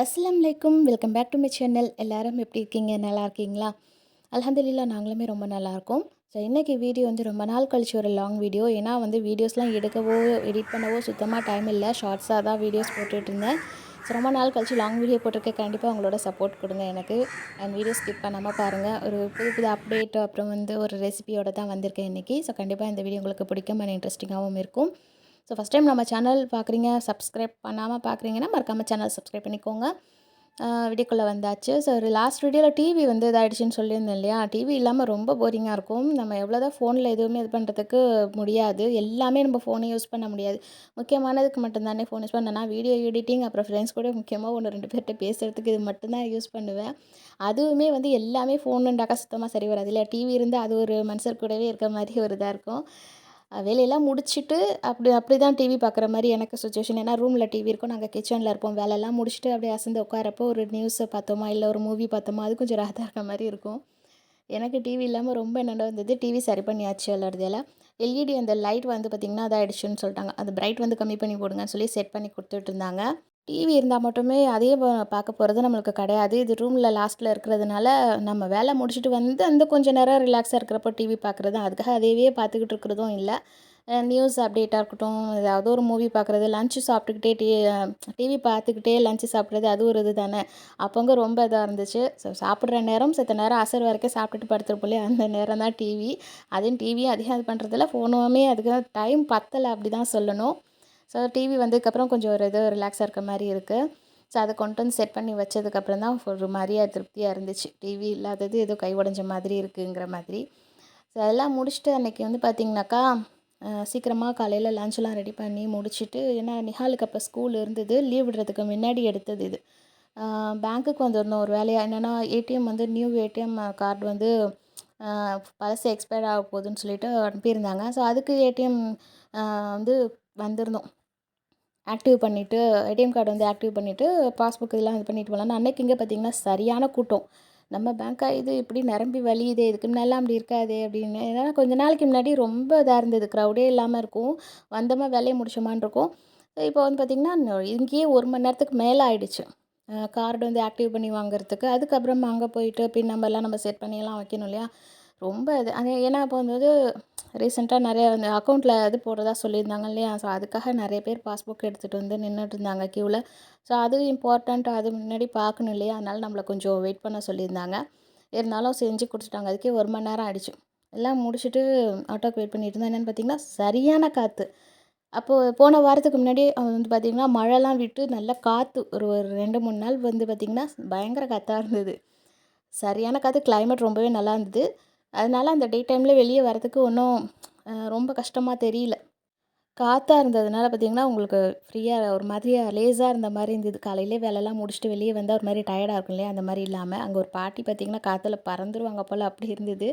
அஸ்ஸலாமு அலைக்கும். Welcome back to my channel. எல்லாரும் எப்படி இருக்கீங்க? நல்லா இருக்கீங்களா? அல்ஹம்துலில்லாஹ் நாங்களுமே ரொம்ப நல்லாயிருக்கோம். ஸோ இன்றைக்கி வீடியோ வந்து ரொம்ப நாள் கழிச்சு ஒரு லாங் வீடியோ. ஏன்னா வந்து வீடியோஸ்லாம் எடுக்கவோ, எடிட் பண்ணவோ சுத்தமாக டைம் இல்லை. ஷார்ட்ஸாக தான் வீடியோஸ் போட்டுட்ருந்தேன். ஸோ ரொம்ப நாள் கழிச்சு லாங் வீடியோ போட்டிருக்கேன். கண்டிப்பாக உங்களோட சப்போர்ட் கொடுங்க எனக்கு. அண்ட் வீடியோ ஸ்கிப் பண்ணாமல் பாருங்கள். ஒரு புது புது அப்டேட் அப்புறம் வந்து ஒரு ரெசிபியோட தான் வந்திருக்கேன் இன்றைக்கி. ஸோ கண்டிப்பாக இந்த வீடியோ உங்களுக்கு பிடிக்கும் அண்ட் இன்ட்ரெஸ்டிங்காகவும் இருக்கும். ஸோ ஃபஸ்ட் டைம் நம்ம சேனல் பார்க்குறீங்க, சப்ஸ்கிரைப் பண்ணாமல் பார்க்குறீங்கன்னா மறக்காமல் சேனல் சப்ஸ்கிரைப் பண்ணிக்கோங்க. வீடியோக்குள்ளே வந்தாச்சு. ஸோ ஒரு லாஸ்ட் வீடியோவில் டிவி வந்து இதாகிடுச்சின்னு சொல்லியிருந்தேன் இல்லையா? டிவி இல்லாமல் ரொம்ப போரிங்காக இருக்கும். நம்ம எவ்வளோ தான் ஃபோனில் எதுவுமே இது பண்ணுறதுக்கு முடியாது. எல்லாமே நம்ம ஃபோனை யூஸ் பண்ண முடியாது. முக்கியமானதுக்கு மட்டும்தானே ஃபோன் யூஸ் பண்ணேன். நான் வீடியோ எடிட்டிங் அப்புறம் ஃப்ரெண்ட்ஸ் கூட முக்கியமாக 1, 2 பேர்கிட்ட பேசுகிறதுக்கு இது மட்டும்தான் யூஸ் பண்ணுவேன். அதுவுமே வந்து எல்லாமே ஃபோனுண்டாக்கா சுத்தமாக சரி வராது இல்லையா? டிவி இருந்தால் அது ஒரு மனுஷர் கூடவே இருக்கிற மாதிரி ஒரு இதாக இருக்கும். வேலையெல்லாம் முடிச்சுட்டு அப்படி தான் டிவி பார்க்குற மாதிரி எனக்கு சுச்சுவேஷன். ஏன்னா ரூமில் டிவி இருக்கும், நாங்கள் கிச்சனில் இருப்போம். வேலையெல்லாம் முடிச்சுட்டு அப்படியே அசந்து உட்காரப்போ ஒரு நியூஸை பார்த்தோமா, இல்லை ஒரு மூவி பார்த்தோமா, அது கொஞ்சம் ராதா இருக்க மாதிரி இருக்கும். எனக்கு டிவி இல்லாமல் ரொம்ப என்னென்ன வந்தது. டிவி சரி பண்ணியாச்சு எல்லாருதையில. எல்இடி அந்த லைட் வந்து பார்த்திங்கன்னா அதாகிடுச்சுன்னு சொல்லிட்டாங்க. அது பிரைட் வந்து கம்மி பண்ணி போடுங்கன்னு சொல்லி செட் பண்ணி கொடுத்துட்ருந்தாங்க. டிவி இருந்தால் மட்டுமே அதே பார்க்க போகிறது நம்மளுக்கு கிடையாது. இது ரூமில் லாஸ்ட்டில் இருக்கிறதுனால நம்ம வேலை முடிச்சுட்டு வந்து அந்த கொஞ்சம் நேரம் ரிலாக்ஸாக இருக்கிறப்போ டிவி பார்க்குறது. அதுக்காக அதையவே பார்த்துக்கிட்டு இருக்கிறதும் இல்லை. நியூஸ் அப்டேட்டாக இருக்கட்டும், ஏதாவது ஒரு மூவி பார்க்குறது, லஞ்சு சாப்பிட்டுக்கிட்டே டிவி பார்த்துக்கிட்டே லஞ்சு சாப்பிட்றது, அது ஒரு இது தானே. அப்போங்க ரொம்ப இதாக இருந்துச்சு. ஸோ சாப்பிட்ற நேரம் செத்த நேரம் அசர் வரைக்கும் சாப்பிட்டுட்டு படுத்துருப்போம் அந்த நேரம் தான் டிவி. அதுவும் டிவியும் அதிகம் இது பண்ணுறதில்ல, ஃபோனுமே அதுக்கு டைம் பத்தலை அப்படி தான் சொல்லணும். ஸோ டிவி வந்ததுக்கப்புறம் கொஞ்சம் ஒரு இது ரிலாக்ஸாக இருக்க மாதிரி இருக்குது. ஸோ அதை கொண்டு வந்து செட் பண்ணி வச்சதுக்கப்புறம் தான் ஒரு மாதிரியா திருப்தியாக இருந்துச்சு. டிவி இல்லாதது ஏதோ கை உடஞ்ச மாதிரி இருக்குங்கிற மாதிரி. ஸோ அதெல்லாம் முடிச்சுட்டு அன்றைக்கி வந்து பார்த்திங்கனாக்கா சீக்கிரமாக காலையில் லஞ்செலாம் ரெடி பண்ணி முடிச்சுட்டு, ஏன்னா நிஹாலுக்கு அப்போ ஸ்கூல் இருந்தது. லீவ் விடுறதுக்கு முன்னாடி எடுத்தது இது. பேங்க்குக்கு வந்திருந்தோம் ஒரு வேலையாக. என்னென்னா ஏடிஎம் வந்து நியூ ஏடிஎம் கார்டு வந்து பழசு எக்ஸ்பயர் ஆக போகுதுன்னு சொல்லிட்டு அனுப்பியிருந்தாங்க. ஸோ அதுக்கு ஏடிஎம் வந்து வந்திருந்தோம். ஆக்டிவ் பண்ணிவிட்டு ஏடிஎம் கார்டு வந்து ஆக்டிவ் பண்ணிவிட்டு பாஸ்புக் இதெல்லாம் இது பண்ணிட்டு போகலான்னு. அன்றைக்கி இங்கே பார்த்திங்கன்னா சரியான கூட்டம். நம்ம பேங்க்கா இது இப்படி நிரம்பி வழியுதே, இதுக்கு முன்னாடிலாம் அப்படி இருக்காதே அப்படின்னு. ஏன்னா கொஞ்ச நாளைக்கு முன்னாடி ரொம்ப இதாக இருந்தது, க்ரௌடே இல்லாமல் இருக்கும். வந்தோமா வேலையை முடிச்சோமான்னு இருக்கும். இப்போ வந்து பார்த்திங்கன்னா இங்கேயே 1 மணி நேரத்துக்கு மேலே ஆயிடுச்சு. கார்டு வந்து ஆக்டிவ் பண்ணி வாங்குறதுக்கு. அதுக்கப்புறம் அங்கே போயிட்டு பின் நம்பர்லாம் நம்ம செட் பண்ணியெல்லாம் வைக்கணும் இல்லையா? ரொம்ப இது அது ஏன்னா இப்போ வந்து ரீசெண்டாக நிறைய அந்த அக்கௌண்ட்டில் இது போடுறதா சொல்லியிருந்தாங்க இல்லையா? ஸோ அதுக்காக நிறைய பேர் பாஸ்புக் எடுத்துகிட்டு வந்து நின்றுட்டு இருந்தாங்க க்யூவில். ஸோ அது இம்பார்ட்டண்ட், அது முன்னாடி பார்க்கணும் இல்லையா? அதனால் நம்மளை கொஞ்சம் வெயிட் பண்ண சொல்லியிருந்தாங்க. இருந்தாலும் செஞ்சு கொடுத்துட்டாங்க. அதுக்கே 1 மணி நேரம் ஆயிடுச்சு. எல்லாம் முடிச்சுட்டு ஆட்டோக்கு வெயிட் பண்ணிட்டு இருந்தேன். என்னென்னு பார்த்தீங்கன்னா சரியான காற்று. அப்போது போன வாரத்துக்கு முன்னாடி வந்து பார்த்திங்கன்னா மழைலாம் விட்டு நல்லா காற்று ஒரு 2, 3 நாள் வந்து பார்த்திங்கன்னா பயங்கர காற்றா இருந்தது. சரியான காற்று, கிளைமேட் ரொம்பவே நல்லா இருந்தது. அதனால அந்த டே டைமில் வெளியே வரதுக்கு ஒன்றும் ரொம்ப கஷ்டமாக தெரியல. காற்றா இருந்ததுனால பார்த்திங்கன்னா உங்களுக்கு ஃப்ரீயாக ஒரு மாதிரியா லேஸாக இருந்த மாதிரி இருந்தது. காலையிலே வேலைலாம் முடிச்சுட்டு வெளியே வந்தால் ஒரு மாதிரி டயர்டாக இருக்கும் இல்லையா? அந்த மாதிரி இல்லாமல் அங்கே ஒரு பாட்டி பார்த்திங்கன்னா காற்றுல பறந்துருவாங்க போல் அப்படி இருந்தது.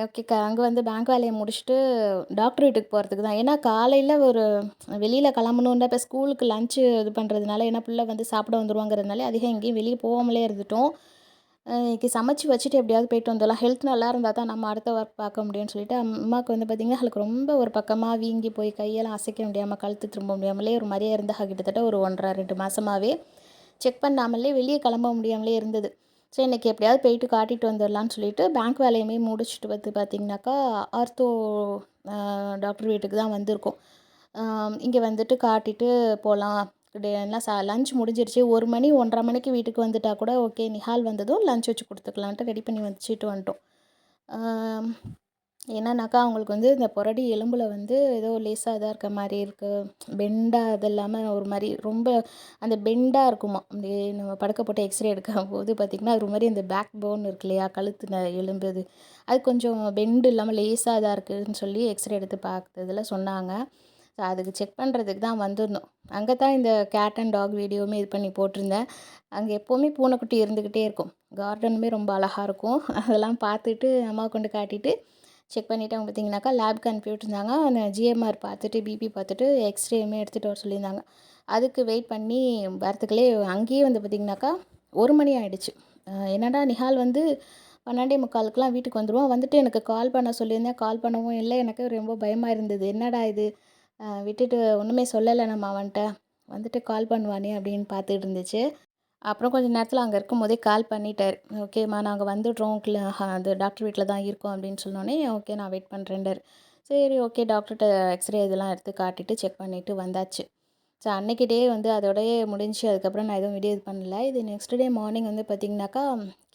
ஓகே அங்கே வந்து பேங்க் வேலையை முடிச்சுட்டு டாக்டர் வீட்டுக்கு போகிறதுக்கு தான். ஏன்னா காலையில் ஒரு வெளியில் கிளம்பணுன்னா இப்போ ஸ்கூலுக்கு லஞ்சு இது பண்ணுறதுனால, ஏன்னா பிள்ளை வந்து சாப்பிட வந்துருவாங்கிறதுனால அதிகம் எங்கேயும் வெளியே போகாமலே இருந்துட்டோம். இன்னைக்கு சமைச்சு வச்சுட்டு எப்படியாவது போயிட்டு வந்துடலாம். ஹெல்த் நல்லா இருந்தால் தான் நம்ம அடுத்த ஒர்க் பார்க்க முடியும்னு சொல்லிட்டு அம்மாவுக்கு வந்து பார்த்திங்கன்னா அவளுக்கு ரொம்ப ஒரு பக்கமாக வீங்கி போய் கையெல்லாம் அசைக்க முடியாமல், கழுத்து திரும்ப முடியாமலே ஒரு மாதிரியே இருந்தால் கிட்டத்தட்ட ஒரு 1 1/2 2 மாதமாகவே செக் பண்ணாமலே வெளியே கிளம்ப முடியாமலே இருந்தது. ஸோ இன்றைக்கி எப்படியாவது போயிட்டு காட்டிட்டு வந்துடலான்னு சொல்லிட்டு பேங்க் வேலையுமே முடிச்சுட்டு வந்து பார்த்திங்கனாக்கா ஆர்த்தோ டாக்டர் வீட்டுக்கு தான் வந்திருக்கோம். இங்கே வந்துட்டு காட்டிட்டு போகலாம். எல்லாம் லஞ்ச் முடிஞ்சிருச்சு. 1 மணி 1:30 மணிக்கு வீட்டுக்கு வந்துட்டா கூட ஓகே. நிஹால் வந்ததும் லஞ்ச் வச்சு கொடுத்துக்கலான்ட்டு ரெடி பண்ணி வச்சுட்டு வந்துட்டோம். என்னன்னாக்கா அவங்களுக்கு வந்து இந்த புரடி எலும்பில் வந்து ஏதோ லேசாக இதாக இருக்க மாதிரி இருக்குது. பெண்டாக அது இல்லாமல் ஒரு மாதிரி ரொம்ப அந்த பெண்டாக இருக்குமா. அப்படியே நம்ம படுக்க போட்டு எக்ஸ்ரே எடுக்கும்போது பார்த்திங்கன்னா ஒரு மாதிரி அந்த பேக் போன் இருக்கு இல்லையா? கழுத்து எலும்பு அது கொஞ்சம் பெண்டு இல்லாமல் லேசாக இதாக இருக்குதுன்னு சொல்லி எக்ஸ்ரே எடுத்து பார்த்ததில் சொன்னாங்க. ஸோ அதுக்கு செக் பண்ணுறதுக்கு தான் வந்திருந்தோம். அங்கே தான் இந்த கேட் அண்ட் டாக் வீடியோவுமே இது பண்ணி போட்டிருந்தேன். அங்கே எப்போவுமே பூனைக்குட்டி இருந்துக்கிட்டே இருக்கும். கார்டனுமே ரொம்ப அழகாக இருக்கும். அதெல்லாம் பார்த்துட்டு அம்மாவை கொண்டு காட்டிட்டு செக் பண்ணிவிட்டு அவங்க பார்த்திங்கனாக்கா லேப்க்கு அனுப்பி விட்டுருந்தாங்க. அந்த ஜிஎம்ஆர் பார்த்துட்டு பிபி பார்த்துட்டு எக்ஸ்ரேயுமே எடுத்துகிட்டு வர சொல்லியிருந்தாங்க. அதுக்கு வெயிட் பண்ணி வரத்துக்குள்ளே அங்கேயே வந்து பார்த்திங்கனாக்கா 1 மணி ஆகிடுச்சு. என்னடா நிஹால் வந்து 12:45க்கெலாம் வீட்டுக்கு வந்துடுவோம். வந்துட்டு எனக்கு கால் பண்ண சொல்லியிருந்தேன், கால் பண்ணவும் இல்லை. எனக்கு ரொம்ப பயமாக இருந்தது. என்னடா இது விட்டுட்டு ஒன்றுமே சொல்லலை நம்ம அவன்கிட்ட. வந்துட்டு கால் பண்ணுவானே அப்படின்னு பார்த்துட்டு இருந்துச்சு. அப்புறம் கொஞ்சம் நேரத்தில் அங்கே இருக்கும்போதே கால் பண்ணிட்டார். ஓகேம்மா நாங்கள் வந்துடுறோம் அது டாக்டர் வீட்டில் தான் இருக்கோம் அப்படின்னு சொன்னோடனே ஓகே நான் வெயிட் பண்ணுறேன்டார். சரி ஓகே டாக்டர்கிட்ட எக்ஸ்ரே இதெல்லாம் எடுத்து காட்டிட்டு செக் பண்ணிவிட்டு வந்தாச்சு. ஸோ அன்னைக்கு டே வந்து அதோடயே முடிஞ்சு. அதுக்கப்புறம் நான் எதுவும் வீடியோ இது பண்ணல. இது நெக்ஸ்ட் டே மார்னிங் வந்து பார்த்திங்கனாக்கா,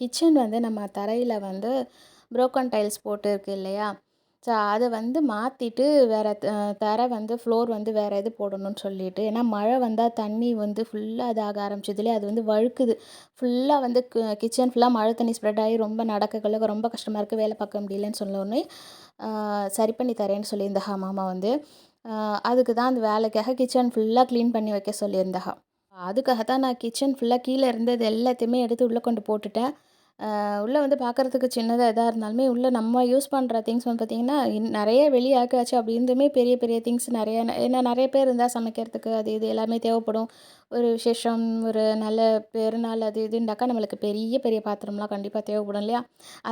கிச்சன் வந்து நம்ம தரையில் வந்து புரோக்கன் டைல்ஸ் போட்டு இருக்கு இல்லையா? ஸோ அத வந்து மாற்றிட்டு வேறு தரை வந்து ஃப்ளோர் வந்து வேறு இது போடணும்னு சொல்லிட்டு, ஏன்னா மழை வந்தால் தண்ணி வந்து ஃபுல்லாக இதாக ஆரம்பிச்சதுலேயே அது வந்து வழுக்குது. ஃபுல்லாக வந்து கிச்சன் ஃபுல்லாக மழை தண்ணி ஸ்ப்ரெட் ஆகி ரொம்ப நடக்கக்குள்ள ரொம்ப கஷ்டமாக இருக்குது, வேலை பார்க்க முடியலன்னு சொன்னோடனே சரி பண்ணி தரேன்னு சொல்லியிருந்தாங்க மாமா வந்து. அதுக்கு தான் அந்த வேலைக்காக கிச்சன் ஃபுல்லாக க்ளீன் பண்ணி வைக்க சொல்லியிருந்தாங்க. அதுக்காக தான் நான் கிச்சன் ஃபுல்லாக கீழே இருந்தது எல்லாத்தையுமே எடுத்து உள்ளே கொண்டு போட்டுட்டேன். உள்ளே வந்து பார்க்குறதுக்கு சின்னதா எதா இருந்தாலுமே, உள்ளே நம்ம யூஸ் பண்ணுற திங்ஸ் வந்து பார்த்திங்கன்னா, நெறைய வெளிய ஆக்கியாச்சு. அப்படி இருந்துமே பெரிய பெரிய திங்ஸ் நெறைய ஏன்னா நெறைய பேர் இருந்தால் சமைக்கிறதுக்கு அது இது எல்லாமே தேவைப்படும். ஒரு விசேஷம், ஒரு நல்ல பெருநாள் அது இதுண்டாக்கா நம்மளுக்கு பெரிய பெரிய பாத்திரம்லாம் கண்டிப்பாக தேவைப்படும் இல்லையா?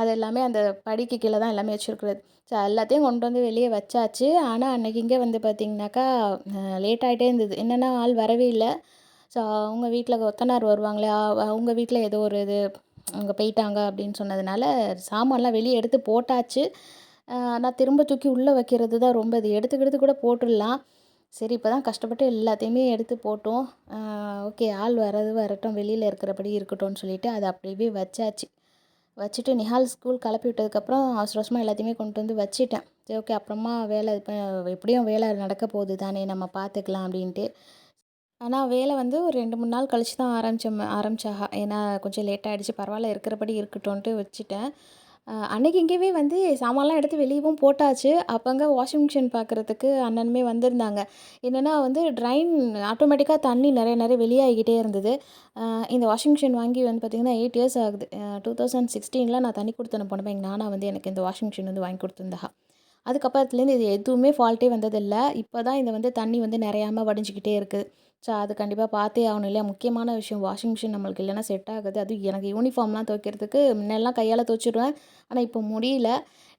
அது எல்லாமே அந்த படிக்கு கீழ தான் எல்லாமே வச்சுருக்குறது. ஸோ எல்லாத்தையும் கொண்டு வந்து வெளிய வச்சாச்சு. ஆனா அன்னைக்கு இங்கே வந்து பார்த்திங்கனாக்கா, லேட் ஆயிட்டே இருந்தது. என்னன்னா ஆள் வரவே இல்ல. ஸோ அவங்க வீட்ல கொத்தனார் வருவாங்களே, அவங்க வீட்ல ஏதோ ஒரு இது அங்கே போயிட்டாங்க அப்படின்னு சொன்னதுனால, சாமான்லாம் வெளியே எடுத்து போட்டாச்சு. நான் திரும்ப தூக்கி உள்ளே வைக்கிறது தான் ரொம்ப இது எடுத்து கூட போட்டுடலாம். சரி இப்போ தான் கஷ்டப்பட்டு எல்லாத்தையுமே எடுத்து போட்டோம். ஓகே ஆள் வர்றது வரட்டும், வெளியில் இருக்கிறபடி இருக்கட்டும்னு சொல்லிட்டு அத அப்படியே வச்சாச்சு. வச்சுட்டு நிஹால் ஸ்கூல் கிளப்பி விட்டதுக்கப்புறம் அவசர அவசரமா எல்லாத்தையுமே கொண்டு வந்து வச்சுட்டேன். சரி ஓகே அப்புறமா வேலை எப்படியும் வேலை நடக்க போகுது தானே நம்ம பார்த்துக்கலாம் அப்படின்ட்டு. ஆனா வேலை வந்து ஒரு 2, 3 நாள் கழிச்சு தான் ஆரம்பிச்சாக. ஏன்னா கொஞ்சம் லேட் ஆயிடுச்சு. பரவாயில்ல இருக்கிறபடி இருக்கட்டும்ன்ட்டு வச்சுட்டேன். அன்னைக்கு இங்கேயே வந்து சாமான்லாம் எடுத்து வெளியவும் போட்டாச்சு. அப்பங்க வாஷிங் மிஷின் பார்க்குறதுக்கு அண்ணனுமே வந்திருந்தாங்க. என்னன்னா வந்து ட்ரைன் ஆட்டோமேட்டிக்கா தண்ணி நெறைய நெறைய வெளியாகிக்கிட்டே இருந்தது. இந்த வாஷிங் மிஷின் வாங்கி வந்து பார்த்திங்கன்னா 8 இயர்ஸ் ஆகுது. 2016ல நான் தண்ணி குடுத்து அனுப்புனப்ப எங்க நானா வந்து எனக்கு இந்த வாஷிங் மிஷின் வந்து வாங்கி குடுத்துருந்தாங்க. அதுக்கப்புறத்துலேருந்து இது எதுவுமே ஃபால்ட்டே வந்ததில்ல. இப்போ தான் இது வந்து தண்ணி வந்து நெறையாம வடிஞ்சுக்கிட்டே இருக்கு. ஸோ அது கண்டிப்பா பார்த்தே ஆகணும் இல்லையா? முக்கியமான விஷயம் வாஷிங் மிஷின் நம்மளுக்கு இல்லைன்னா செட் ஆகாது. அதுவும் எனக்கு யூனிஃபார்ம்லாம் துவைக்கிறதுக்கு முன்னெல்லாம் கையால துவைச்சிருவேன். ஆனா இப்போ முடியல.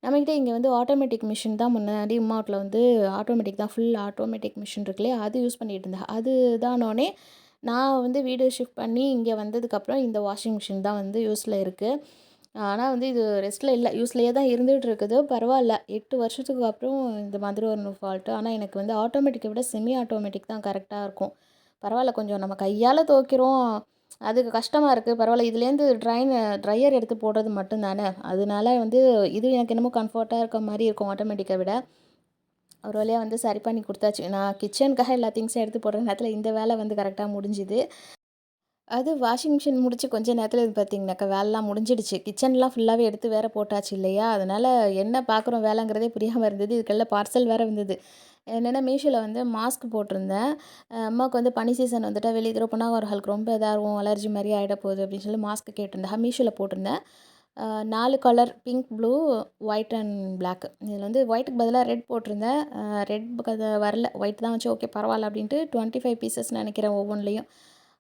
நம்மகிட்ட இங்கே வந்து ஆட்டோமேட்டிக் மிஷின் தான் முன்னாடி அம்மா வீட்ல வந்து ஆட்டோமேட்டிக் தான் ஃபுல் ஆட்டோமேட்டிக் மிஷின் இருக்கு இல்லையா? அது யூஸ் பண்ணிட்டு இருந்தேன். அது இதானோனே நான் வந்து வீடு ஷிஃப்ட் பண்ணி இங்கே வந்ததுக்கப்புறம் இந்த வாஷிங் மிஷின் தான் வந்து யூஸ்ல இருக்கு. ஆனா வந்து இது ரெஸ்ட்ல இல்ல. யூஸ்லயே தான் இருந்துட்டு இருக்குது. பரவால்ல. 8 வருஷத்துக்கு அப்புறம் இந்த மாதிரி ஒரு ஃபால்ட்டு. ஆனா எனக்கு வந்து ஆட்டோமேட்டிக்க விட செமி ஆட்டோமேட்டிக் தான் கரெக்ட்டா இருக்கும். பரவால்ல கொஞ்சம் நம்ம கையால துவைக்கிறோம். அதுக்கு கஷ்டமா இருக்கு. பரவால்ல இதுலேருந்து ட்ரையர் எடுத்து போடுறது மட்டும் தானே. அதனால வந்து இது எனக்கு என்னமோ கம்ஃபர்ட்டா இருக்க மாரி இருக்கும் ஆட்டோமேட்டிக்க விட. ஒரு வழியா வந்து சரி பண்ணி குடுத்தாச்சு. நான் கிச்சனுக்காக எல்லா திங்ஸும் எடுத்து போடுற நேரத்தில இந்த வேலை வந்து கரெக்ட்டா முடிஞ்சுது. அது வாஷிங் மிஷின் முடிச்சு கொஞ்ச நேரத்தில இது பார்த்தீங்கன்னாக்கா, வேலைலாம் முடிஞ்சிடுச்சு. கிச்சன்லாம் ஃபுல்லாவே எடுத்து வேற போட்டாச்சு இல்லையா? அதனால என்ன பார்க்குறோம் வேலைங்கிறதே புரியாம இருந்தது. இதுக்கெல்லாம் பார்சல் வேற வந்தது. என்னன்னா மீஷோல வந்து மாஸ்க் போட்டிருந்தேன். அம்மாவுக்கு வந்து பனி சீசன் வந்துட்டா வெளிய தூர போனா அவர்களுக்கு ரொம்ப இதாகும், அலர்ஜி மாரி ஆயிட போகுது அப்படின்னு சொல்லி மாஸ்க் கேட்டிருந்தேன். மீஷோல போட்டிருந்தேன். 4 colour pink, blue, white and black. இதில வந்து ஒயிட்டுக்கு பதிலா ரெட் போட்டிருந்தேன். ரெட் வரல. ஒயிட் தான் வந்துச்சு. ஓகே பரவால்ல அப்படின்ட்டு 25 பீசஸ் நெனைக்கிறேன் ஒவ்வொன்லயும்.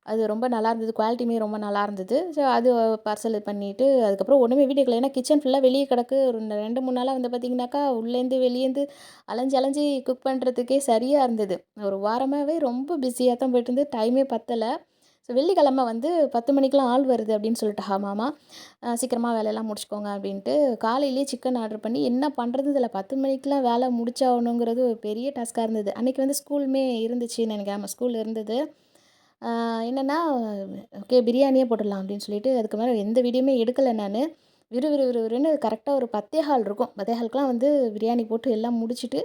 அது ரொம்ப நல்லா இருந்தது. குவாலிட்டியுமே ரொம்ப நல்லா இருந்தது. ஸோ அது பார்சல் பண்ணிட்டு அதுக்கப்புறம் ஒண்ணுமே வீடியோக்குள்ள ஏன்னா கிச்சன் ஃபுல்லா வெளிய கிடக்கு. ஒரு 2, 3 நாளா வந்து பார்த்தீங்கன்னாக்கா, உள்ளேருந்து வெளியேருந்து அலைஞ்சு அலைஞ்சு குக் பண்ணுறதுக்கே சரியா இருந்தது. ஒரு வாரமாவே ரொம்ப பிஸியா தான் போயிட்டு இருந்தது. டைமே பத்தல. ஸோ வெள்ளிக்கிழமை வந்து 10 மணிக்கெல்லாம் ஆள் வருது அப்படின்னு சொல்லிட்டாக மாமா. சீக்கிரமா வேலையெல்லாம் முடிச்சுக்கோங்க அப்படின்ட்டு. காலையிலேயே சிக்கன் ஆர்டர் பண்ணி என்ன பண்ணுறது இதில 10 மணிக்கெல்லாம் வேலை முடிச்சாகணுங்கிறது ஒரு பெரிய டாஸ்க்கா இருந்தது. அன்னைக்கு வந்து ஸ்கூலுமே இருந்துச்சுன்னு நினைக்கிறேன். ஆமா ஸ்கூல் இருந்தது. என்னன்னா, ஓகே பிரியாணியே போட்டுடலாம் அப்படின்னு சொல்லிட்டு, அதுக்கு மேல எந்த வீடியோவுமே எடுக்கல நானு. விறுவிறுன்னு கரெக்ட்டா ஒரு 10:15 இருக்கும். 10:15க்குலாம் வந்து பிரியாணி போட்டு எல்லாம் முடிச்சுட்டு,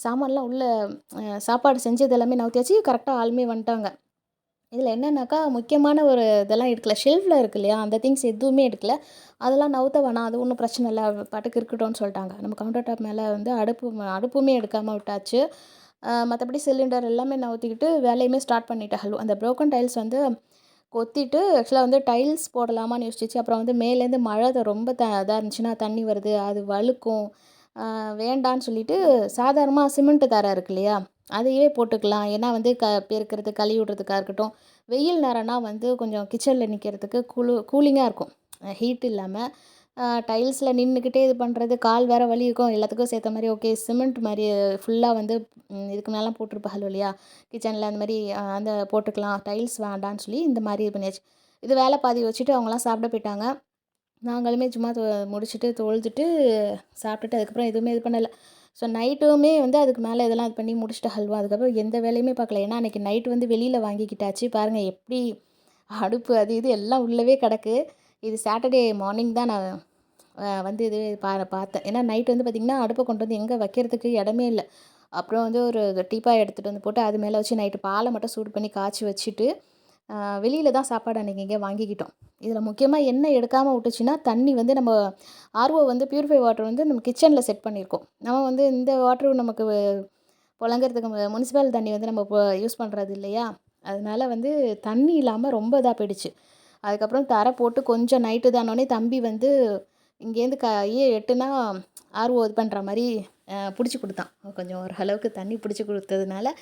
சாமான்லாம் உள்ள சாப்பாடு செஞ்சது எல்லாமே நவுத்தியாச்சு. கரெக்ட்டா ஆளுமே வந்துட்டாங்க. இதில என்னன்னாக்கா, முக்கியமான ஒரு இதெல்லாம் எடுக்கல. ஷெல்ஃப்ல இருக்கு இல்லையா? அந்த திங்ஸ் எதுவுமே எடுக்கல. அதெல்லாம் நவுத்த வேணாம். அது ஒண்ணும் பிரச்சனை இல்ல. அது பாட்டுக்கு இருக்கட்டும்னு சொல்ட்டாங்க. நம்ம கவுண்டர் டாப் மேல வந்து அடுப்புமே எடுக்காம விட்டாச்சு. மத்தபடி சிலிண்டர் எல்லாமே நவுத்திக்கிட்டு வேலையுமே ஸ்டார்ட் பண்ணிட்டாங்க. அந்த புரோக்கன் டைல்ஸ் வந்து கொத்திட்டு ஆக்சுவலா வந்து டைல்ஸ் போடலாமான்னு யோசிச்சுச்சு. அப்புறம் வந்து மேலேருந்து மழை ரொம்ப இதா இருந்துச்சுன்னா தண்ணி வருது. அது வழுக்கும். வேண்டான்னு சொல்லிட்டு சாதாரணமா சிமெண்ட் தரை இருக்கு இல்லையா? அதையே போட்டுக்கலாம். ஏன்னா வந்து பெருக்கிறது, கழுவி விடுறதுக்கா இருக்கட்டும். வெயில் நேரம்னா வந்து கொஞ்சம் கிச்சன்ல நிற்கிறதுக்கு கூலிங்கா இருக்கும். ஹீட் இல்லாம. டைல்ஸில் நின்றுக்கிட்டே இது பண்ணுறது, கால் வேறு வலி இருக்கும். எல்லாத்துக்கும் சேர்த்த மாதிரி ஓகே சிமெண்ட் மாதிரி ஃபுல்லாக வந்து இதுக்கு மேலாம் போட்டிருப்பாங்க இல்லையா கிச்சனில், அந்த மாதிரி அந்த போட்டுக்கலாம், டைல்ஸ் வேண்டான்னு சொல்லி இந்த மாதிரி இது பண்ணியாச்சு. இது வேலை பாதி வச்சுட்டு அவங்களாம் சாப்பிட போயிட்டாங்க. நாங்களுமே சும்மா முடிச்சுட்டு தொழுதுட்டு சாப்பிட்டுட்டு அதுக்கப்புறம் எதுவுமே இது பண்ணலை. ஸோ நைட்டுமே வந்து அதுக்கு மேலே இதெல்லாம் இது பண்ணி முடிச்சுட்டு ஹல்வா அதுக்கப்புறம் எந்த வேலையுமே பார்க்கல. ஏன்னா அன்றைக்கி நைட்டு வந்து வெளியில் வாங்கிக்கிட்டாச்சு. பாருங்கள் எப்படி அடுப்பு அது இது எல்லாம் உள்ளவே கிடக்கு. இது சாட்டர்டே மார்னிங் தான் நான் வந்து இது பார்த்தேன். ஏன்னா நைட் வந்து பார்த்திங்கன்னா அடுப்பை கொண்டு வந்து எங்கே வைக்கிறதுக்கு இடமே இல்லை. அப்புறம் வந்து ஒரு டீப்பாய் எடுத்துகிட்டு வந்து போட்டு அது மேலே வச்சு நைட்டு பாலை மட்டும் சூடு பண்ணி காய்ச்சி வச்சுட்டு வெளியில் தான் சாப்பாடு அன்றைக்கி இங்கே வாங்கிக்கிட்டோம். இதில் முக்கியமாக என்ன எடுக்காமல் விட்டுச்சுன்னா தண்ணி வந்து நம்ம ஆர்ஓ வந்து பியூரிஃபை வாட்டர் வந்து நம்ம கிச்சனில் செட் பண்ணியிருக்கோம். நம்ம வந்து இந்த வாட்டர் நமக்கு புழங்குறதுக்கு முனிசிபல் தண்ணி வந்து நம்ம இப்போ யூஸ் பண்ணுறது இல்லையா, அதனால வந்து தண்ணி இல்லாமல் ரொம்ப இதாக போயிடுச்சு. அதுக்கப்புறம் தரை போட்டு கொஞ்சம் நைட்டு தானோடனே தம்பி வந்து இங்கேருந்து கையை எட்டுனா ஆர்ஓ இது பண்ணுற மாதிரி பிடிச்சி கொடுத்தான். கொஞ்சம் ஓரளவுக்கு தண்ணி பிடிச்சி கொடுத்ததுனால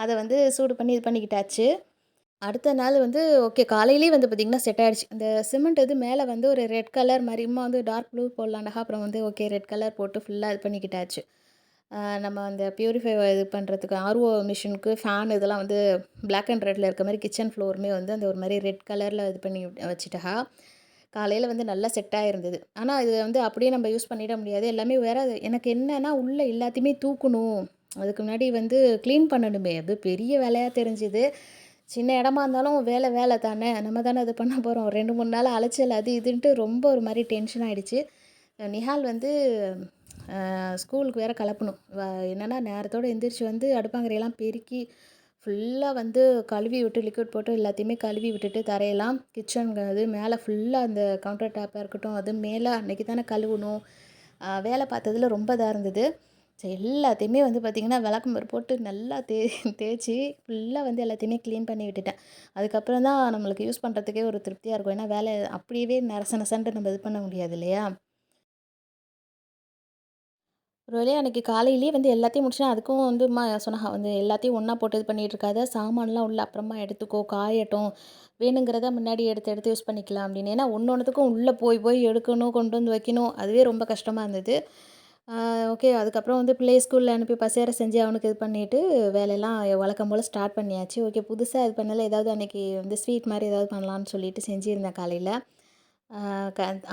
அதை வந்து சூடு பண்ணி இது பண்ணிக்கிட்டாச்சு. அடுத்த நாள் வந்து ஓகே காலையிலேயே வந்து பார்த்திங்கன்னா செட் ஆகிடுச்சு. அந்த சிமெண்ட் இது மேலே வந்து ஒரு ரெட் கலர் மாதிரி வந்து டார்க் ப்ளூ போடலான்டா, அப்புறம் வந்து ஓகே ரெட் கலர் போட்டு ஃபுல்லாக இது பண்ணிக்கிட்டாச்சு. நம்ம அந்த பியூரிஃபை இது பண்ணுறதுக்கு ஆர்ஓ மிஷினுக்கு ஃபேன் இதெல்லாம் வந்து பிளாக் அண்ட் ரெட்டில் இருக்க மாதிரி கிச்சன் ஃப்ளோருமே வந்து அந்த ஒரு மாதிரி ரெட் கலரில் இது பண்ணி வச்சுட்டா காலையில் வந்து நல்லா செட் ஆகிருந்தது. ஆனால் இது வந்து அப்படியே நம்ம யூஸ் பண்ணிட முடியாது. எல்லாமே வேறு எனக்கு என்னென்னா உள்ளே எல்லாத்தையுமே தூக்கணும், அதுக்கு முன்னாடி வந்து க்ளீன் பண்ணணுமே, அது பெரிய வேலையாக தெரிஞ்சுது. சின்ன இடமா இருந்தாலும் வேலை தானே, நம்ம தானே அது பண்ண போகிறோம். 2-3 நாள் அலைச்சல் அது இதுன்ட்டு ரொம்ப ஒரு மாதிரி டென்ஷன் ஆகிடுச்சு. நிஹால் வந்து ஸ்கூலுக்கு வேறு கிளப்பணும். என்னென்னா நேரத்தோடு எந்திரிச்சு வந்து அடுப்பாங்கரையெல்லாம் பெருக்கி ஃபுல்லாக வந்து கழுவி விட்டு லிக்விட் போட்டு எல்லாத்தையுமே கழுவி விட்டுட்டு தரையெல்லாம் கிச்சன் அது மேலே ஃபுல்லாக அந்த கவுண்டர் டாப்பாக இருக்கட்டும் அது மேலே அன்றைக்கி தானே கழுவணும். வேலை பார்த்ததில் ரொம்ப இதாக இருந்தது. ஸோ எல்லாத்தையுமே வந்து பார்த்திங்கன்னா விளக்குமாறு போட்டு நல்லா தேய்ச்சி ஃபுல்லாக வந்து எல்லாத்தையுமே க்ளீன் பண்ணி விட்டுட்டேன். அதுக்கப்புறம் தான் நம்மளுக்கு யூஸ் பண்ணுறதுக்கே ஒரு திருப்தியாக இருக்கும். ஏன்னா வேலை அப்படியே நசன்ட்டு நம்ம இது பண்ண முடியாது இல்லையா. ஒரு வழியாக அன்றைக்கி காலையிலேயே வந்து எல்லாத்தையும் முடிச்சேன். அதுக்கும் வந்து சொன்னாங்க வந்து எல்லாத்தையும் ஒன்றா போட்டு இது பண்ணிகிட்டு இருக்காத, சாமான்லாம் உள்ள அப்புறமா எடுத்துக்கோ, காயட்டும், வேணுங்கிறத முன்னாடி எடுத்து எடுத்து யூஸ் பண்ணிக்கலாம் அப்படின்னு. ஏன்னா ஒன்றொன்றுத்துக்கும் உள்ளே போய் போய் எடுக்கணும், கொண்டு வந்து வைக்கணும், அதுவே ரொம்ப கஷ்டமாக இருந்தது. ஓகே அதுக்கப்புறம் வந்து பிள்ளை ஸ்கூலில் அனுப்பி பசேர செஞ்சு அவனுக்கு இது பண்ணிவிட்டு வேலையெல்லாம் வழக்கம் போல் ஸ்டார்ட் பண்ணியாச்சு. ஓகே புதுசாக இது பண்ணல, ஏதாவது அன்றைக்கி வந்து ஸ்வீட் மாதிரி ஏதாவது பண்ணலான்னு சொல்லிட்டு செஞ்சுருந்தேன் காலையில்.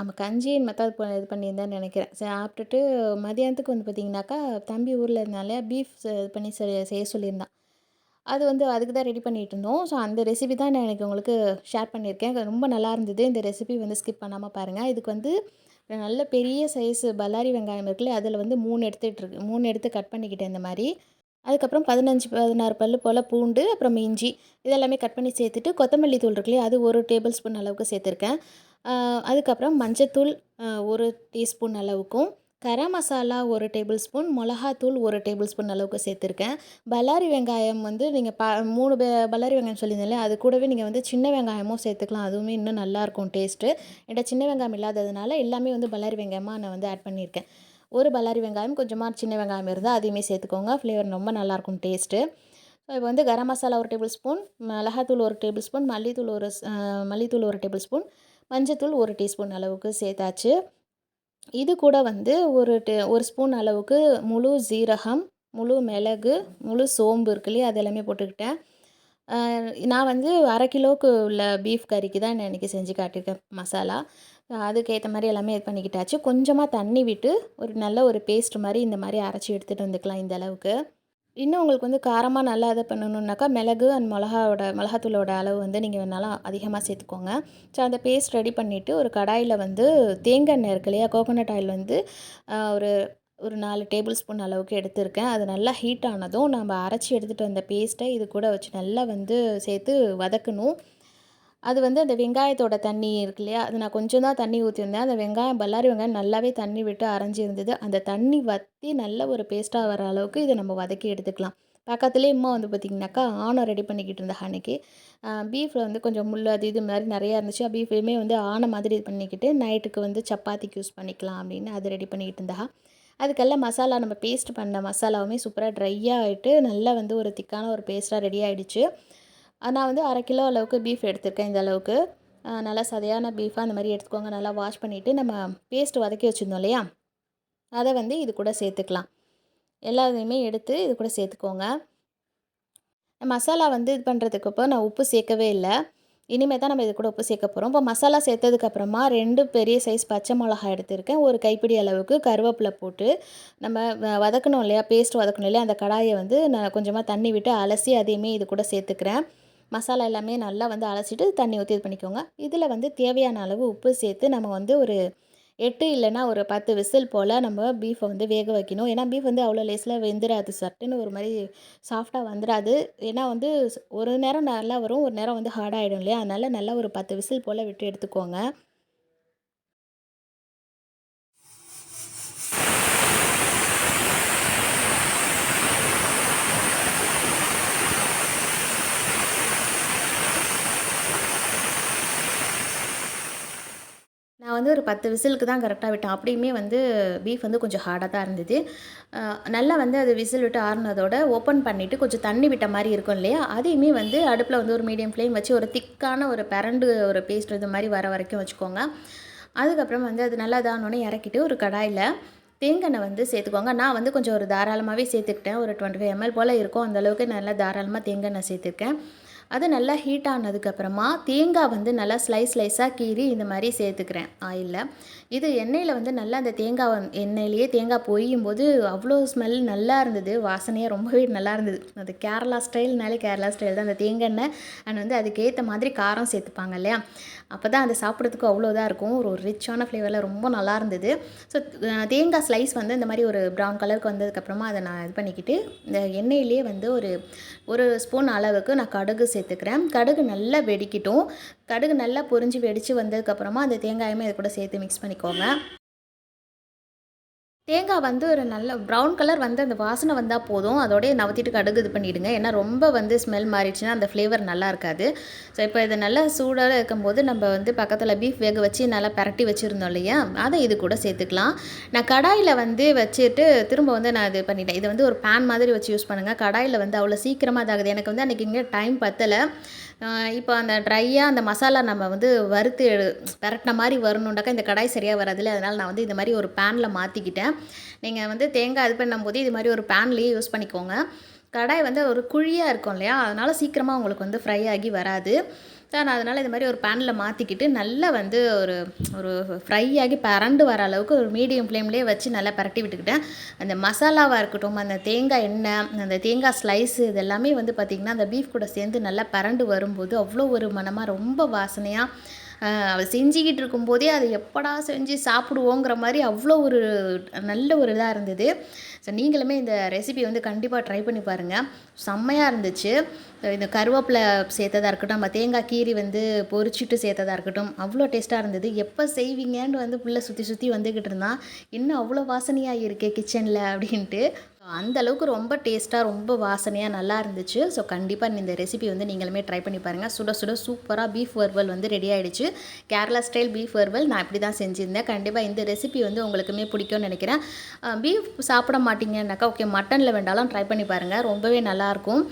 ஆமாம் கஞ்சி மெத்தட் இது பண்ணியிருந்தேன்னு நினைக்கிறேன். சாப்பிட்டுட்டு மதியானத்துக்கு வந்து பார்த்திங்கனாக்கா தம்பி ஊரில் இருந்தாலே பீஃப் இது பண்ணி செய்ய சொல்லியிருந்தான். அது வந்து அதுக்கு தான் ரெடி பண்ணிகிட்டு இருந்தோம். ஸோ அந்த ரெசிபி தான் நான் எனக்கு உங்களுக்கு ஷேர் பண்ணியிருக்கேன். ரொம்ப நல்லா இருந்தது. இந்த ரெசிபி வந்து ஸ்கிப் பண்ணாமல் பாருங்கள். இதுக்கு வந்து நல்ல பெரிய சைஸு பல்லாரி வெங்காயம் இருக்குல்ல, அதில் வந்து 3 எடுத்து கட் பண்ணிக்கிட்டேன் இந்த மாதிரி. அதுக்கப்புறம் 15-16 பல்லு போல் பூண்டு, அப்புறம் இஞ்சி இதெல்லாமே கட் பண்ணி சேர்த்துட்டு கொத்தமல்லி தூள் இருக்கு இல்லையா, அது 1 டேபிள் ஸ்பூன் அளவுக்கு சேர்த்துருக்கேன். அதுக்கப்புறம் மஞ்சத்தூள் 1 டீஸ்பூன் அளவுக்கும், கரம் மசாலா 1 டேபிள் ஸ்பூன், மிளகாத்தூள் 1 டேபிள் ஸ்பூன் அளவுக்கு சேர்த்துருக்கேன். பல்லாரி வெங்காயம் வந்து நீங்கள் 3 பல்லாரி வெங்காயம் சொல்லியிருந்தேன், அது கூடவே நீங்கள் வந்து சின்ன வெங்காயமும் சேர்த்துக்கலாம். அதுவுமே இன்னும் நல்லாயிருக்கும் டேஸ்ட்டு. என்கிட்ட சின்ன வெங்காயம் இல்லாததுனால எல்லாமே வந்து பல்லாரி வெங்காயமாக நான் வந்து ஆட் பண்ணியிருக்கேன். ஒரு பல்லாரி வெங்காயம் கொஞ்சமாக சின்ன வெங்காயம் இருந்தால் அதையுமே சேர்த்துக்கோங்க. ஃப்ளேவர் ரொம்ப நல்லாயிருக்கும் டேஸ்ட்டு. இப்போ வந்து கரம் மசாலா 1 டேபிள் ஸ்பூன், மிளகாத்தூள் 1 டேபிள் ஸ்பூன், மல்லித்தூள் 1 டேபிள் ஸ்பூன், மஞ்சத்தூள் 1 டீஸ்பூன் அளவுக்கு சேர்த்தாச்சு. இது கூட வந்து ஒரு ஸ்பூன் அளவுக்கு முழு சீரகம், முழு மிளகு, முழு சோம்பு இருக்கு இல்லையா, அது எல்லாமே போட்டுக்கிட்டேன். நான் வந்து 1/2 கிலோவுக்கு உள்ள பீஃப் கறிக்கு தான் நான் இன்றைக்கி செஞ்சு காட்டியிருக்கேன் மசாலா. அதுக்கேற்ற மாதிரி எல்லாமே இது பண்ணிக்கிட்டாச்சு. கொஞ்சமாக தண்ணி விட்டு ஒரு நல்ல ஒரு பேஸ்ட் மாதிரி இந்த மாதிரி அரைச்சி எடுத்துகிட்டு வந்துக்கலாம் இந்த அளவுக்கு. இன்னும் உங்களுக்கு வந்து காரமாக நல்லா இது பண்ணணுன்னாக்கா மிளகு அண்ட் மிளகாத்தூளோட அளவு வந்து நீங்கள் வேணாலும் அதிகமாக சேர்த்துக்கோங்க. ஸோ அந்த பேஸ்ட் ரெடி பண்ணிவிட்டு ஒரு கடாயில் வந்து தேங்காய் எண்ணெய் இருக்கு இல்லையா, கோகோனட் ஆயில் வந்து ஒரு ஒரு 4 டேபிள் ஸ்பூன் அளவுக்கு எடுத்திருக்கேன். அது நல்லா ஹீட் ஆனதும் நம்ம அரைச்சி எடுத்துகிட்டு வந்த பேஸ்ட்டை இது கூட வச்சு நல்லா வந்து சேர்த்து வதக்கணும். அது வந்து அந்த வெங்காயத்தோட தண்ணி இருக்கு இல்லையா, அது நான் கொஞ்சம் தான் தண்ணி ஊற்றிருந்தேன். அந்த பல்லாரி வெங்காயம் நல்லாவே தண்ணி விட்டு அரைஞ்சிருந்தது. அந்த தண்ணி வற்றி நல்ல ஒரு பேஸ்ட்டாக வர அளவுக்கு இதை நம்ம வதக்கி எடுத்துக்கலாம். பக்கத்துலேயே அம்மா வந்து பார்த்திங்கனாக்கா ஆணம் ரெடி பண்ணிக்கிட்டு இருந்தா அன்றைக்கி. பீஃபில் வந்து கொஞ்சம் முள் அது இது மாதிரி நிறையா இருந்துச்சு. பீஃபையுமே வந்து ஆணை மாதிரி இது பண்ணிக்கிட்டு நைட்டுக்கு வந்து சப்பாத்திக்கு யூஸ் பண்ணிக்கலாம் அப்படின்னு அது ரெடி பண்ணிக்கிட்டு இருந்தா. அதுக்கெல்லாம் மசாலா நம்ம பேஸ்ட் பண்ண மசாலாவுமே சூப்பராக ட்ரையாக ஆகிட்டு நல்லா வந்து ஒரு திக்கான ஒரு பேஸ்ட்டாக ரெடி ஆகிடுச்சு. நான் வந்து 1/2 கிலோ அளவுக்கு பீஃப் எடுத்திருக்கேன் இந்த அளவுக்கு. நல்லா சதையான பீஃபாக அந்த மாதிரி எடுத்துக்கோங்க. நல்லா வாஷ் பண்ணிவிட்டு நம்ம பேஸ்ட் வதக்கி வச்சுருந்தோம் இல்லையா, அதை வந்து இது கூட சேர்த்துக்கலாம். எல்லாத்தையுமே எடுத்து இது கூட சேர்த்துக்கோங்க. மசாலா வந்து இது பண்ணுறதுக்கு நான் உப்பு சேர்க்கவே இல்லை. இனிமேல் தான் நம்ம இது கூட உப்பு சேர்க்க போகிறோம். இப்போ மசாலா சேர்த்ததுக்கப்புறமா 2 பெரிய சைஸ் பச்சை மிளகாய் எடுத்திருக்கேன். ஒரு கைப்பிடி அளவுக்கு கருவேப்பிலை போட்டு நம்ம வதக்கணும் இல்லையா, பேஸ்ட் வதக்கணும் இல்லையா, அந்த கடாயை வந்து நான் கொஞ்சமாக தண்ணி விட்டு அலசி அதையுமே இது கூட சேர்த்துக்கிறேன். மசாலா எல்லாமே நல்லா வந்து அலசிட்டு தண்ணி ஊற்றி இது பண்ணிக்கோங்க. இதில் வந்து தேவையான அளவு உப்பு சேர்த்து நம்ம வந்து ஒரு 8 இல்லைன்னா ஒரு 10 விசில் போல் நம்ம பீஃபை வந்து வேக வைக்கணும். ஏன்னா பீஃப் வந்து அவ்வளோ லேஸில் வெந்துடாது, சட்டுன்னு ஒரு மாதிரி சாஃப்டாக வந்துடாது. ஏன்னா வந்து ஒரு நேரம் நல்லா வரும், ஒரு நேரம் வந்து ஹார்ட் ஆகிடும் இல்லையா, அதனால் நல்லா ஒரு 10 விசில் போல் விட்டு எடுத்துக்கோங்க. நான் வந்து ஒரு 10 விசிலுக்கு தான் கரெக்டாக விட்டேன். அப்படியுமே வந்து பீஃப் வந்து கொஞ்சம் ஹார்டாக தான் இருந்தது. நல்லா வந்து அது விசில் விட்டு ஆறுனதோட ஓப்பன் பண்ணிவிட்டு கொஞ்சம் தண்ணி விட்ட மாதிரி இருக்கும் இல்லையா, அதையுமே வந்து அடுப்பில் வந்து ஒரு மீடியம் ஃப்ளேம் வச்சு ஒரு திக்கான ஒரு பிரண்டு ஒரு பேஸ்ட் இது மாதிரி வர வரைக்கும் வச்சுக்கோங்க. அதுக்கப்புறம் வந்து அது நல்லா இதானோடனே இறக்கிட்டு ஒரு கடாயில் தேங்காய் வந்து சேர்த்துக்கோங்க. நான் வந்து கொஞ்சம் ஒரு தாராளமாகவே சேர்த்துக்கிட்டேன். ஒரு 25 ml போல் இருக்கும். அந்தளவுக்கு நல்லா தாராளமாக தேங்காய் சேர்த்துருக்கேன். அது நல்லா ஹீட் ஆனதுக்கப்புறமா தேங்காய் வந்து நல்லா ஸ்லைஸாக கீறி இந்த மாதிரி சேர்த்துக்கிறேன் ஆயிலில். இது எண்ணெயில் வந்து நல்லா அந்த தேங்காய் எண்ணெயிலேயே தேங்காய் பொரியும் போது அவ்வளோ ஸ்மெல் நல்லா இருந்தது. வாசனையாக ரொம்பவே நல்லா இருந்தது. அது கேரளா ஸ்டைல்னாலே கேரளா ஸ்டைல் தான். அந்த தேங்காய் எண்ணெய் அண்ட் வந்து அதுக்கேற்ற மாதிரி காரம் சேர்த்துப்பாங்க இல்லையா, அப்போ தான் அதை சாப்பிட்றதுக்கு அவ்வளோ இதாக இருக்கும். ஒரு ரிச்சான ஃப்ளேவரில் ரொம்ப நல்லா இருந்தது. ஸோ தேங்காய் ஸ்லைஸ் வந்து இந்த மாதிரி ஒரு ப்ரௌன் கலருக்கு வந்ததுக்கப்புறமா அதை நான் இது பண்ணிக்கிட்டு இந்த எண்ணெயிலே வந்து ஒரு ஸ்பூன் அளவுக்கு நான் கடுகு சேர்த்துக்கிறேன். கடுகு நல்லா வெடிக்கட்டும். கடுகு நல்லா பொரிஞ்சு வெடித்து வந்ததுக்கப்புறமா அந்த தேங்காயுமே இது கூட சேர்த்து மிக்ஸ் பண்ணிக்கோங்க. தேங்காய் வந்து ஒரு நல்ல ப்ரௌன் கலர் வந்து அந்த வாசனை வந்தால் போதும். அதோடய நவத்திட்டு கடுகு இது பண்ணிவிடுங்க. ஏன்னா ரொம்ப வந்து ஸ்மெல் மாறிடுச்சுன்னா அந்த ஃப்ளேவர் நல்லா இருக்காது. ஸோ இப்போ இது நல்லா சூடாக இருக்கும்போது நம்ம வந்து பக்கத்தில் பீஃப் வேக வச்சு நல்லா பரட்டி வச்சுருந்தோம் இல்லையா, அதை இது கூட சேர்த்துக்கலாம். நான் கடாயில் வந்து வச்சுட்டு திரும்ப வந்து நான் இது பண்ணிட்டேன். இதை வந்து ஒரு பேன் மாதிரி வச்சு யூஸ் பண்ணுங்கள். கடாயில் வந்து அவ்வளோ சீக்கிரமாக இதாகுது. எனக்கு வந்து அன்றைக்கி இங்கே டைம் பத்தலை. இப்போ அந்த ட்ரையாக அந்த மசாலா நம்ம வந்து வறுத்து பெரட்டின மாதிரி வரணுண்டாக்கா இந்த கடாய் சரியாக வராதுல்ல, அதனால் நான் வந்து இந்த மாதிரி ஒரு பேனில் மாற்றிக்கிட்டேன். நீங்கள் வந்து தேங்காய் இது பண்ணும்போது இது மாதிரி ஒரு பேன்லேயே யூஸ் பண்ணிக்கோங்க. கடாய் வந்து ஒரு குழியாக இருக்கும் இல்லையா, அதனால் சீக்கிரமாக உங்களுக்கு வந்து ஃப்ரை ஆகி வராது. நான் அதனால் இது மாதிரி ஒரு பேனில் மாற்றிக்கிட்டு நல்லா வந்து ஒரு ஒரு ஃப்ரை ஆகி பரண்டு வர அளவுக்கு ஒரு மீடியம் ஃப்ளேம்லேயே வச்சு நல்லா பரட்டி விட்டுக்கிட்டேன். அந்த மசாலாவாக இருக்கட்டும், அந்த தேங்காய் எண்ணெய், அந்த தேங்காய் ஸ்லைஸு இது எல்லாமே வந்து பார்த்திங்கன்னா அந்த பீஃப் கூட சேர்ந்து நல்லா பரண்டு வரும்போது அவ்வளோ ஒரு மணமாக ரொம்ப வாசனையாக அவள் செஞ்சுக்கிட்டு இருக்கும்போதே அது எப்படா செஞ்சு சாப்பிடுவோங்கிற மாதிரி அவ்வளோ ஒரு நல்ல ஒரு இதாக இருந்தது. ஸோ நீங்களுமே இந்த ரெசிபி வந்து கண்டிப்பாக ட்ரை பண்ணி பாருங்கள். செம்மையாக இருந்துச்சு. இந்த கருவேப்பிலை சேர்த்ததாக இருக்கட்டும், நம்ம தேங்காய் கீரி வந்து பொரிச்சிட்டு சேர்த்ததாக இருக்கட்டும், அவ்வளோ டேஸ்ட்டாக இருந்தது. எப்போ செய்வீங்கன்னு வந்து புள்ள சுற்றி வந்துக்கிட்டு இருந்தான். இன்னும் அவ்வளோ வாசனையாக இருக்கே கிச்சனில் அப்படின்ட்டு. அந்த அளவுக்கு ரொம்ப டேஸ்ட்டாக ரொம்ப வாசனையாக நல்லா இருந்துச்சு. ஸோ கண்டிப்பாக இந்த ரெசிபி வந்து நீங்களுமே ட்ரை பண்ணி பாருங்கள். சுட சுட சூப்பராக பீஃப் வறுவல் வந்து ரெடி ஆகிடுச்சு. கேரளா ஸ்டைல் பீஃப் வறுவல் நான் இப்படி தான் செஞ்சுருந்தேன். கண்டிப்பாக இந்த ரெசிபி வந்து உங்களுக்குமே பிடிக்கும்னு நினைக்கிறேன். பீஃப் சாப்பிட மாட்டீங்கன்னாக்கா ஓகே, மட்டனில் வேண்டாலும் ட்ரை பண்ணி பாருங்கள். ரொம்பவே நல்லாயிருக்கும்.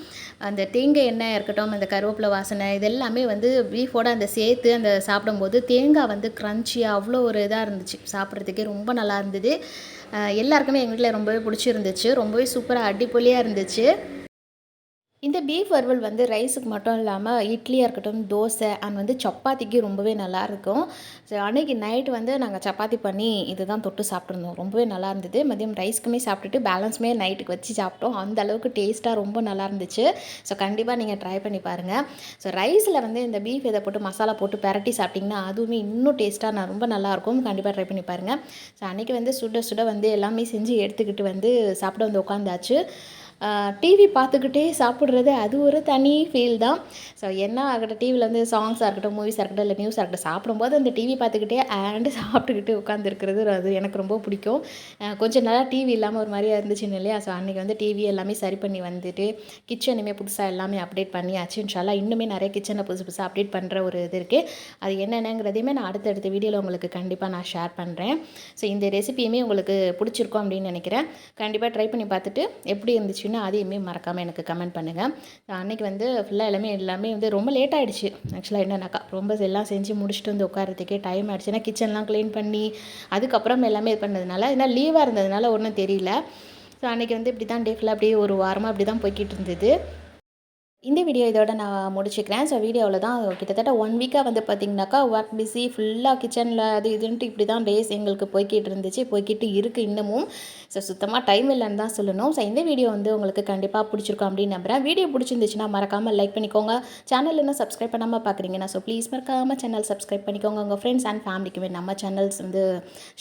அந்த தேங்காய் எண்ணெய் இருக்கட்டும், அந்த கருவேப்பிலை வாசனை இது எல்லாமே வந்து பீஃபோட அந்த சேர்த்து அந்த சாப்பிடும்போது தேங்காய் வந்து க்ரன்ச்சியாக அவ்வளோ ஒரு இதாக இருந்துச்சு. சாப்பிட்றதுக்கே ரொம்ப நல்லா இருந்தது. எல்லாருக்குமே எங்கள் வீட்டில் ரொம்பவே பிடிச்சிருந்துச்சு. ரொம்பவே சூப்பராக அடிப்பொலியாக இருந்துச்சு. இந்த பீஃப் வறுவல் வந்து ரைஸுக்கு மட்டும் இல்லாமல் இட்லியாக இருக்கட்டும், தோசை அண்ட் வந்து சப்பாத்திக்கு ரொம்பவே நல்லாயிருக்கும். ஸோ அன்றைக்கி நைட்டு வந்து நாங்கள் சப்பாத்தி பண்ணி இது தான் தொட்டு சாப்பிட்ருந்தோம். ரொம்பவே நல்லா இருந்தது. மதியம் ரைஸ்க்குமே சாப்பிட்டுட்டு பேலன்ஸுமே நைட்டுக்கு வச்சு சாப்பிட்டோம். அந்த அளவுக்கு டேஸ்ட்டாக ரொம்ப நல்லா இருந்துச்சு. ஸோ கண்டிப்பாக நீங்கள் ட்ரை பண்ணி பாருங்கள். ஸோ ரைஸில் வந்து இந்த பீஃப் இதை போட்டு மசாலா போட்டு பெரட்டி சாப்பிட்டிங்கன்னா அதுவுமே இன்னும் டேஸ்ட்டாக ரொம்ப நல்லாயிருக்கும். கண்டிப்பாக ட்ரை பண்ணி பாருங்கள். ஸோ அன்றைக்கி வந்து சுட சுட வந்து எல்லாமே செஞ்சு எடுத்துக்கிட்டு வந்து சாப்பிட வந்து உட்காந்தாச்சு. டிவி பார்த்துக்கிட்டே சாப்பிட்றது அது ஒரு தனி ஃபீல் தான். ஸோ என்ன ஆகட்டும், டிவியில் வந்து சாங்ஸாக இருக்கட்டும், மூவிஸாக இருக்கட்டும், இல்லை நியூஸாக இருக்கட்டும், சாப்பிடும்போது அந்த டிவி பார்த்துக்கிட்டே சாப்பிட்டுக்கிட்டு உட்காந்துருக்கிறது அது எனக்கு ரொம்ப பிடிக்கும். கொஞ்சம் நாளாக டிவி இல்லாமல் ஒரு மாதிரியாக இருந்துச்சுன்னு இல்லையா, ஸோ அன்றைக்கி வந்து டிவி எல்லாமே சரி பண்ணி வந்துட்டு கிச்சனுமே புதுசாக எல்லாமே அப்டேட் பண்ணியாச்சு. இன்ஷால்லா இன்னுமே நிறைய கிச்சனில் புதுசாக அப்டேட் பண்ணுற ஒரு இது இருக்குது. அது என்னென்னங்கிறதையுமே நான் அடுத்தடுத்த வீடியோவில் உங்களுக்கு கண்டிப்பாக நான் ஷேர் பண்ணுறேன். ஸோ இந்த ரெசிபியுமே உங்களுக்கு பிடிச்சிருக்கும் அப்படின்னு நினைக்கிறேன். கண்டிப்பாக ட்ரை பண்ணி பார்த்துட்டு எப்படி இருந்துச்சு இருந்துச்சுன்னா அதையுமே மறக்காமல் எனக்கு கமெண்ட் பண்ணுங்கள். அன்றைக்கி வந்து ஃபுல்லாக எல்லாமே வந்து ரொம்ப லேட் ஆகிடுச்சு. ஆக்சுவலாக என்னன்னாக்கா ரொம்ப எல்லாம் செஞ்சு முடிச்சுட்டு வந்து உட்காரத்துக்கே டைம் ஆகிடுச்சு. ஏன்னா கிச்சன்லாம் க்ளீன் பண்ணி அதுக்கப்புறம் எல்லாமே இது பண்ணதுனால, ஏன்னா லீவாக இருந்ததுனால ஒன்றும் தெரியல. ஸோ அன்றைக்கி வந்து இப்படி தான் டே ஃபுல்லாக அப்படியே ஒரு வாரமாக அப்படி தான் போய்க்கிட்டு இருந்தது. இந்த வீடியோ இதோட நான் முடிச்சுக்கிறேன். ஸோ வீடியோவில் தான் கிட்டத்தட்ட 1 வீக்காக வந்து பார்த்திங்கனாக்கா ஒர்க் பிஸி ஃபுல்லாக கிச்சனில் அது இதுன்ட்டு இப்படி தான் டேஸ் எங்களுக்கு போய்க்கிட்டு இருந்துச்சு, போய்க்கிட்டு இருக்குது இன்னமும். ஸோ சுத்தமாக டைம் இல்லைன்னு தான் சொல்லணும். ஸோ இந்த வீடியோ வந்து உங்களுக்கு கண்டிப்பாக பிடிச்சிருக்கும் அப்படின்னு நம்புகிறேன். வீடியோ பிடிச்சிருந்துச்சுன்னா மறக்காமல் லைக் பண்ணிக்கோங்க. சேனல் இன்னும் சப்ஸ்கிரைப் பண்ணாமல் பார்க்குறீங்கன்னா ஸோ ப்ளீஸ் மறக்காமல் சேனல் சப்ஸ்கிரைப் பண்ணிக்கோங்க. உங்கள் ஃப்ரெண்ட்ஸ் அண்ட் ஃபேமிலிக்குமே நம்ம சேனல்ஸ் வந்து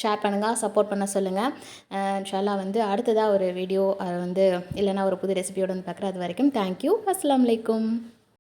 ஷேர் பண்ணுங்கள், சப்போர்ட் பண்ண சொல்லுங்கள். இன்ஷால்லா வந்து அடுத்ததாக ஒரு வீடியோ வந்து இல்லைனா ஒரு புது ரெசிபியோடு வந்து பார்க்குறேன். அது வரைக்கும் தேங்க்யூ. அஸ்ஸலாமு அலைக்கும்.